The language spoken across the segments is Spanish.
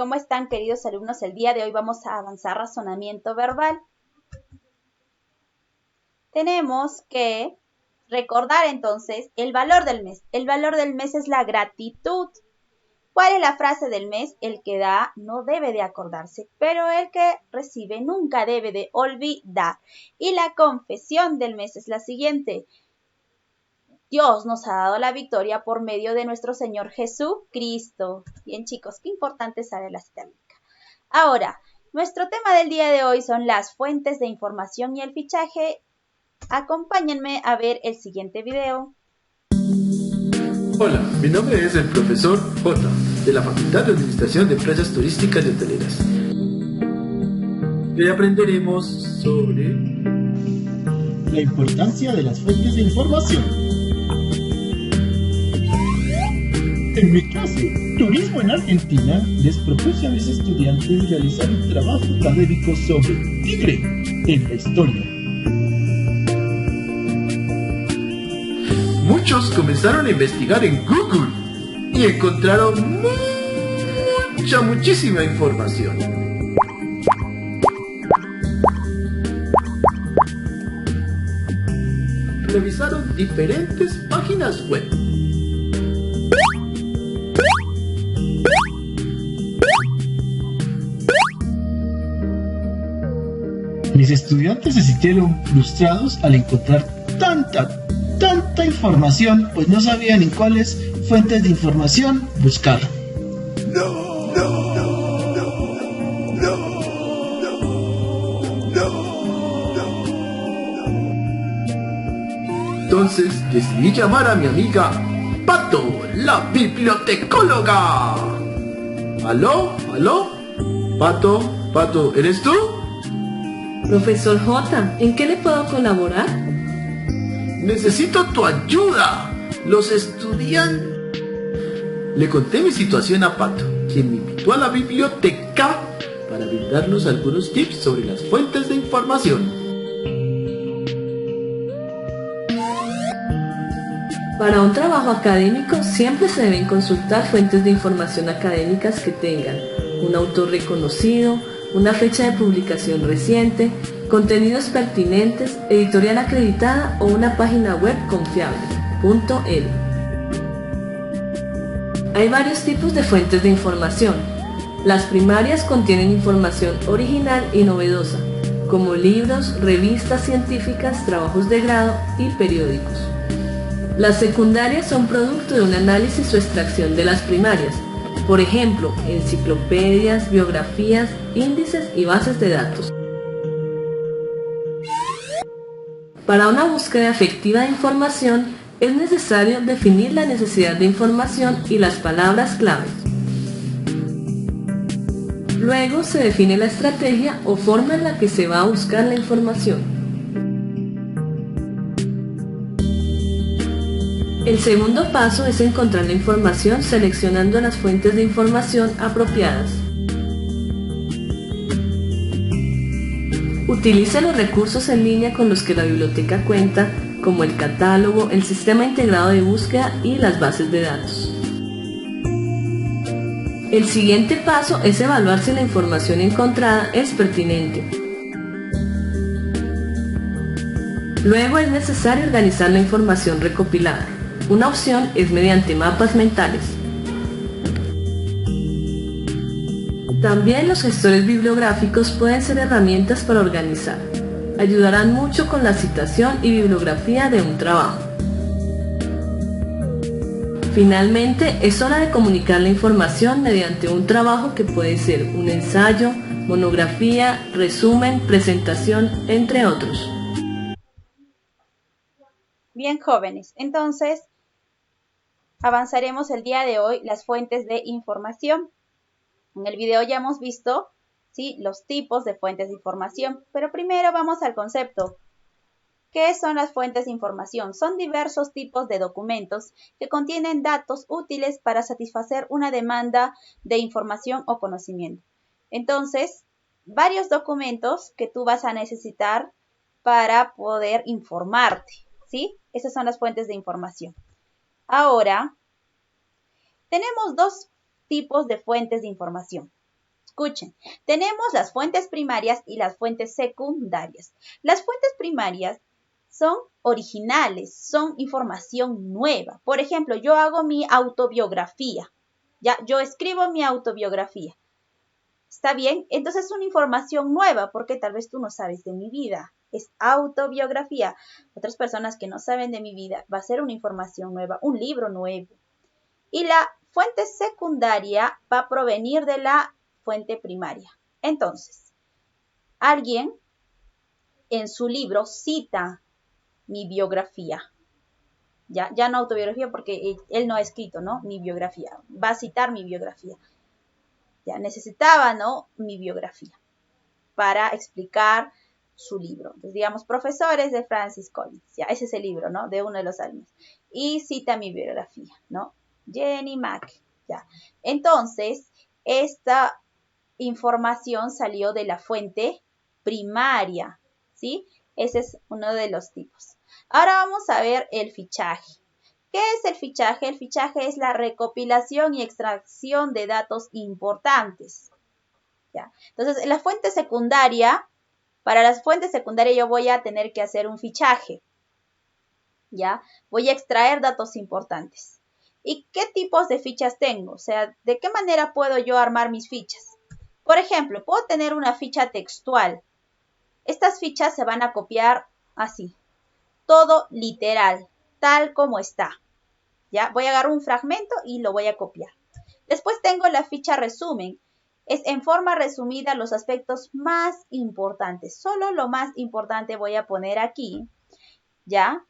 ¿Cómo están, queridos alumnos? El día de hoy vamos a avanzar razonamiento verbal. Tenemos que recordar entonces el valor del mes. El valor del mes es la gratitud. ¿Cuál es la frase del mes? El que da no debe de acordarse, pero el que recibe nunca debe de olvidar. Y la confesión del mes es la siguiente. Dios nos ha dado la victoria por medio de nuestro Señor Jesucristo. Bien, chicos, qué importante saber la cita bíblica. Ahora, nuestro tema del día de hoy son las fuentes de información y el fichaje. Acompáñenme a ver el siguiente video. Hola, mi nombre es el profesor J, de la Facultad de Administración de Empresas Turísticas y Hoteleras. Hoy aprenderemos sobre la importancia de las fuentes de información. En mi clase, Turismo en Argentina, les propuse a mis estudiantes realizar un trabajo académico sobre Tigre en la historia. Muchos comenzaron a investigar en Google y encontraron muchísima información. Revisaron diferentes páginas web. Mis estudiantes se sintieron frustrados al encontrar tanta información, pues no sabían en cuáles fuentes de información buscar. Entonces decidí llamar a mi amiga Pato, la bibliotecóloga. ¿Aló? Pato, ¿eres tú? Profesor J, ¿en qué le puedo colaborar? Necesito tu ayuda. Los estudiantes... Le conté mi situación a Pato, quien me invitó a la biblioteca para brindarnos algunos tips sobre las fuentes de información. Para un trabajo académico siempre se deben consultar fuentes de información académicas que tengan un autor reconocido, una fecha de publicación reciente, contenidos pertinentes, editorial acreditada o una página web confiable. .edu. Hay varios tipos de fuentes de información. Las primarias contienen información original y novedosa, como libros, revistas científicas, trabajos de grado y periódicos. Las secundarias son producto de un análisis o extracción de las primarias, por ejemplo, enciclopedias, biografías, índices y bases de datos. Para una búsqueda efectiva de información, es necesario definir la necesidad de información y las palabras claves. Luego se define la estrategia o forma en la que se va a buscar la información. El segundo paso es encontrar la información seleccionando las fuentes de información apropiadas. Utilice los recursos en línea con los que la biblioteca cuenta, como el catálogo, el sistema integrado de búsqueda y las bases de datos. El siguiente paso es evaluar si la información encontrada es pertinente. Luego es necesario organizar la información recopilada. Una opción es mediante mapas mentales. También los gestores bibliográficos pueden ser herramientas para organizar. Ayudarán mucho con la citación y bibliografía de un trabajo. Finalmente, es hora de comunicar la información mediante un trabajo que puede ser un ensayo, monografía, resumen, presentación, entre otros. Bien, jóvenes, entonces avanzaremos el día de hoy las fuentes de información. En el video ya hemos visto, ¿sí?, los tipos de fuentes de información, pero primero vamos al concepto. ¿Qué son las fuentes de información? Son diversos tipos de documentos que contienen datos útiles para satisfacer una demanda de información o conocimiento. Entonces, varios documentos que tú vas a necesitar para poder informarte, ¿sí? Esas son las fuentes de información. Ahora, tenemos dos tipos de fuentes de información. Escuchen, tenemos las fuentes primarias y las fuentes secundarias. Las fuentes primarias son originales, son información nueva. Por ejemplo, yo hago mi autobiografía, ¿ya? Yo escribo mi autobiografía. ¿Está bien? Entonces es una información nueva porque tal vez tú no sabes de mi vida. Es autobiografía. Otras personas que no saben de mi vida va a ser una información nueva, un libro nuevo. Y la fuente secundaria va a provenir de la fuente primaria. Entonces, alguien en su libro cita mi biografía. Ya no autobiografía porque él no ha escrito, ¿no? Mi biografía. Va a citar mi biografía. Ya necesitaba, ¿no? Mi biografía para explicar su libro. Entonces, digamos, Profesores de Francis Collins. Ya, ese es el libro, ¿no? De uno de los alumnos. Y cita mi biografía, ¿no? Jenny Mack. Ya. Entonces, esta información salió de la fuente primaria, ¿sí? Ese es uno de los tipos. Ahora vamos a ver el fichaje. ¿Qué es el fichaje? El fichaje es la recopilación y extracción de datos importantes. ¿Ya? Entonces, la fuente secundaria, para las fuentes secundarias yo voy a tener que hacer un fichaje. ¿Ya? Voy a extraer datos importantes. ¿Y qué tipos de fichas tengo? O sea, ¿de qué manera puedo yo armar mis fichas? Por ejemplo, puedo tener una ficha textual. Estas fichas se van a copiar así. Todo literal, tal como está. ¿Ya? Voy a agarrar un fragmento y lo voy a copiar. Después tengo la ficha resumen. Es en forma resumida los aspectos más importantes. Solo lo más importante voy a poner aquí. ¿Ya?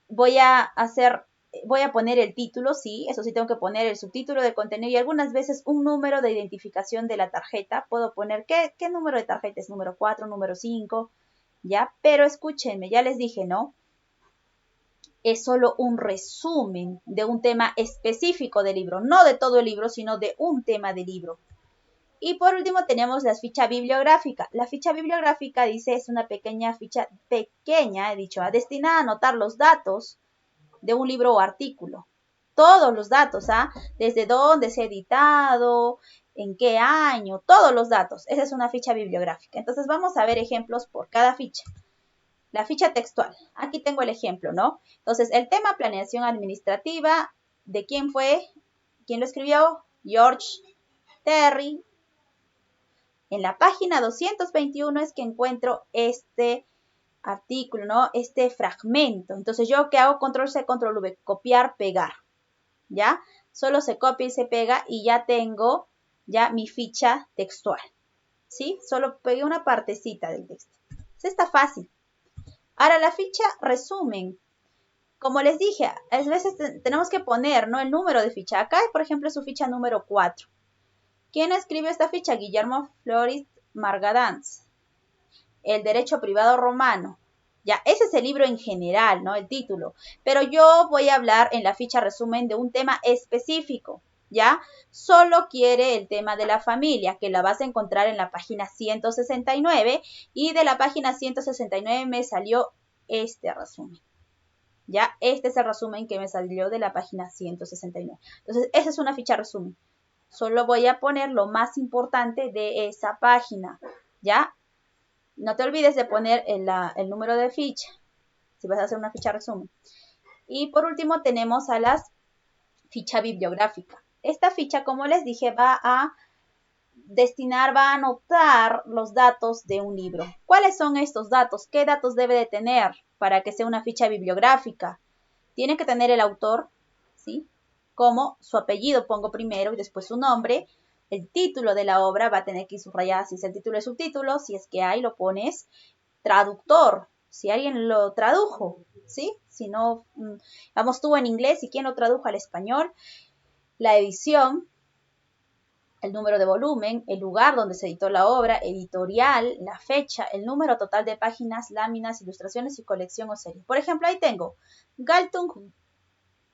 Voy a poner el título, sí, eso sí tengo que poner el subtítulo de contenido y algunas veces un número de identificación de la tarjeta. Puedo poner qué número de tarjeta es, número 4, número 5, ¿ya? Pero escúchenme, ya les dije, ¿no? Es solo un resumen de un tema específico del libro, no de todo el libro, sino de un tema del libro. Y por último tenemos la ficha bibliográfica. La ficha bibliográfica, dice, es una pequeña ficha, he dicho, destinada a anotar los datos de un libro o artículo. Todos los datos, desde dónde se ha editado, en qué año, todos los datos. Esa es una ficha bibliográfica. Entonces vamos a ver ejemplos por cada ficha. La ficha textual. Aquí tengo el ejemplo, ¿no? Entonces, el tema planeación administrativa, ¿de quién fue? ¿Quién lo escribió? George Terry. En la página 221 es que encuentro este artículo, ¿no? Este fragmento. Entonces, ¿yo qué hago? Control C, Control V, copiar, pegar, ¿ya? Solo se copia y se pega y ya tengo ya mi ficha textual, ¿sí? Solo pegué una partecita del texto. Eso está fácil. Ahora, la ficha resumen. Como les dije, a veces tenemos que poner, ¿no? El número de ficha. Acá, por ejemplo, es su ficha número 4. ¿Quién escribió esta ficha? Guillermo Floris Margadans. El derecho privado romano. Ya, ese es el libro en general, ¿no? El título. Pero yo voy a hablar en la ficha resumen de un tema específico, ¿ya? Solo quiere el tema de la familia, que la vas a encontrar en la página 169. Y de la página 169 me salió este resumen. ¿Ya? Este es el resumen que me salió de la página 169. Entonces, esa es una ficha resumen. Solo voy a poner lo más importante de esa página, ¿ya? No te olvides de poner el número de ficha, si vas a hacer una ficha resumen. Y por último tenemos a la ficha bibliográfica. Esta ficha, como les dije, va a anotar los datos de un libro. ¿Cuáles son estos datos? ¿Qué datos debe de tener para que sea una ficha bibliográfica? Tiene que tener el autor, ¿sí? Como su apellido pongo primero y después su nombre. El título de la obra va a tener que ir subrayado si es el título y subtítulo. Si es que hay, lo pones. Traductor, si alguien lo tradujo, ¿sí? Si no, vamos, tú en inglés y quién lo tradujo al español. La edición, el número de volumen, el lugar donde se editó la obra, editorial, la fecha, el número total de páginas, láminas, ilustraciones y colección o serie. Por ejemplo, ahí tengo Galtung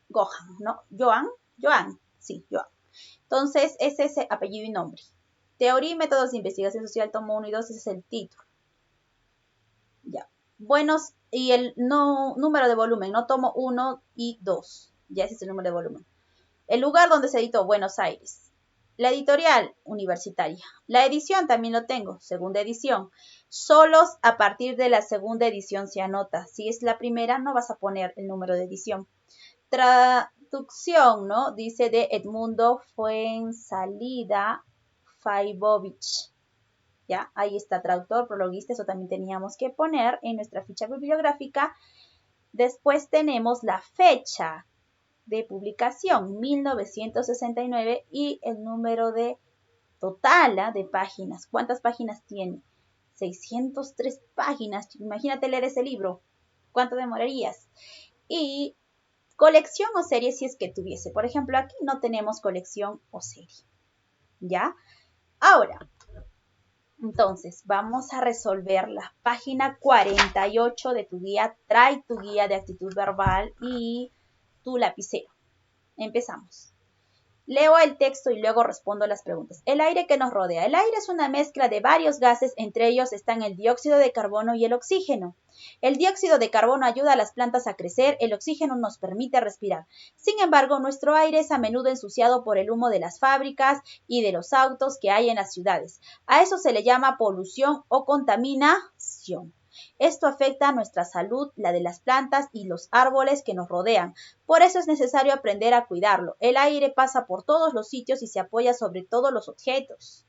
Gohan, ¿no? Joan, sí, Joan. Entonces, ese es el apellido y nombre. Teoría y métodos de investigación social, tomo 1 y 2, ese es el título. Ya. Buenos, y el número de volumen, no tomo 1 y 2. Ya ese es el número de volumen. El lugar donde se editó, Buenos Aires. La editorial universitaria. La edición también lo tengo, segunda edición. Solos a partir de la segunda edición se anota. Si es la primera, no vas a poner el número de edición. Traducción, ¿no? Dice de Edmundo Fuensalida Faibovich. ¿Ya? Ahí está, traductor, prologuista, eso también teníamos que poner en nuestra ficha bibliográfica. Después tenemos la fecha de publicación, 1969, y el número de total de páginas. ¿Cuántas páginas tiene? 603 páginas. Imagínate leer ese libro. ¿Cuánto demorarías? Y colección o serie si es que tuviese. Por ejemplo, aquí no tenemos colección o serie. ¿Ya? Ahora, entonces, vamos a resolver la página 48 de tu guía. Trae tu guía de actitud verbal y tu lapicero. Empezamos. Leo el texto y luego respondo las preguntas. El aire que nos rodea. El aire es una mezcla de varios gases, entre ellos están el dióxido de carbono y el oxígeno. El dióxido de carbono ayuda a las plantas a crecer, el oxígeno nos permite respirar. Sin embargo, nuestro aire es a menudo ensuciado por el humo de las fábricas y de los autos que hay en las ciudades. A eso se le llama polución o contaminación. Esto afecta a nuestra salud, la de las plantas y los árboles que nos rodean. Por eso es necesario aprender a cuidarlo. El aire pasa por todos los sitios y se apoya sobre todos los objetos.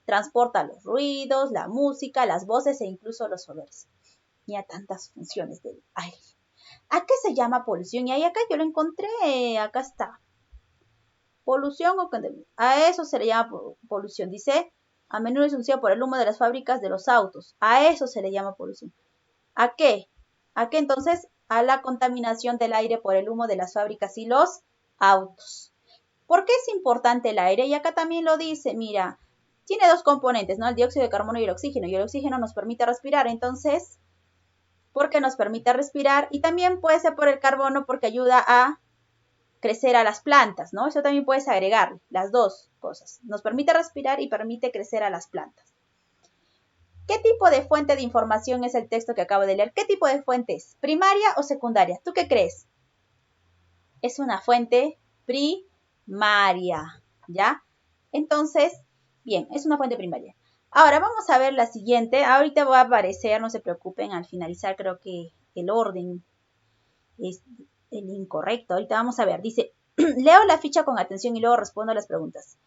Transporta los ruidos, la música, las voces e incluso los olores. Mira tantas funciones del aire. ¿A qué se llama polución? Y ahí acá yo lo encontré, acá está. Polución o contaminación. A eso se le llama polución. Dice, a menudo es ensuciado por el humo de las fábricas de los autos. A eso se le llama polución. ¿A qué? ¿A qué entonces? A la contaminación del aire por el humo de las fábricas y los autos. ¿Por qué es importante el aire? Y acá también lo dice, mira, tiene dos componentes, ¿no? El dióxido de carbono y el oxígeno. Y el oxígeno nos permite respirar, entonces, porque nos permite respirar. Y también puede ser por el carbono porque ayuda a crecer a las plantas, ¿no? Eso también puedes agregar, las dos cosas. Nos permite respirar y permite crecer a las plantas. ¿Qué tipo de fuente de información es el texto que acabo de leer? ¿Qué tipo de fuente es? ¿Primaria o secundaria? ¿Tú qué crees? Es una fuente primaria, ¿ya? Entonces, bien, es una fuente primaria. Ahora vamos a ver la siguiente. Ahorita va a aparecer, no se preocupen, al finalizar creo que el orden es el incorrecto. Ahorita vamos a ver. Dice, leo la ficha con atención y luego respondo a las preguntas.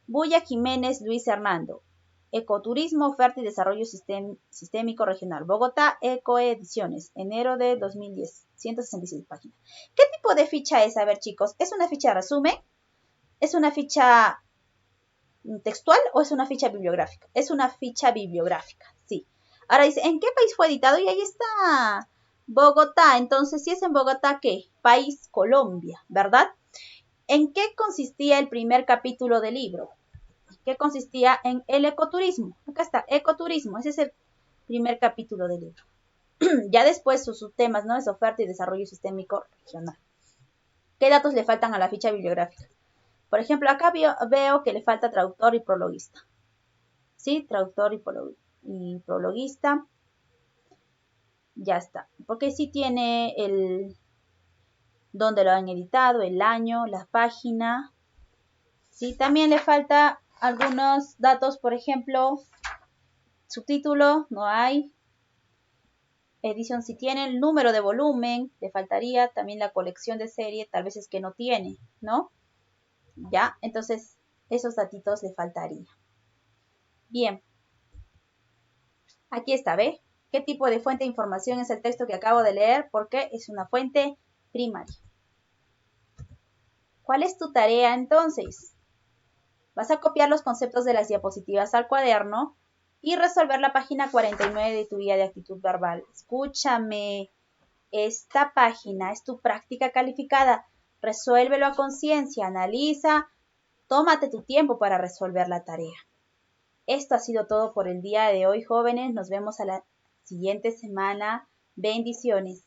Bulla Jiménez Luis Hernando. Ecoturismo, oferta y desarrollo sistémico regional. Bogotá, Ecoediciones, enero de 2010, 166 páginas. ¿Qué tipo de ficha es? A ver, chicos, ¿es una ficha de resumen? ¿Es una ficha textual o es una ficha bibliográfica? Es una ficha bibliográfica, sí. Ahora dice, ¿en qué país fue editado? Y ahí está Bogotá. Entonces, si es en Bogotá, ¿qué? País Colombia, ¿verdad? ¿En qué consistía el primer capítulo del libro? Que consistía en el ecoturismo. Acá está, ecoturismo. Ese es el primer capítulo del libro. Ya después sus subtemas, ¿no? Es oferta y desarrollo sistémico regional. ¿Qué datos le faltan a la ficha bibliográfica? Por ejemplo, acá veo que le falta traductor y prologuista. ¿Sí? Traductor y prologuista. Ya está. Porque sí tiene el dónde lo han editado, el año, la página. Sí, también le falta algunos datos, por ejemplo, subtítulo, no hay. Edición sí tiene, el número de volumen, le faltaría también la colección de serie, tal vez es que no tiene, ¿no? Ya, entonces esos datitos le faltaría. Bien, aquí está, ¿ve? ¿Qué tipo de fuente de información es el texto que acabo de leer? Porque es una fuente primaria. ¿Cuál es tu tarea entonces? Vas a copiar los conceptos de las diapositivas al cuaderno y resolver la página 49 de tu guía de actitud verbal. Escúchame, esta página es tu práctica calificada. Resuélvelo a conciencia, analiza, tómate tu tiempo para resolver la tarea. Esto ha sido todo por el día de hoy, jóvenes. Nos vemos a la siguiente semana. Bendiciones.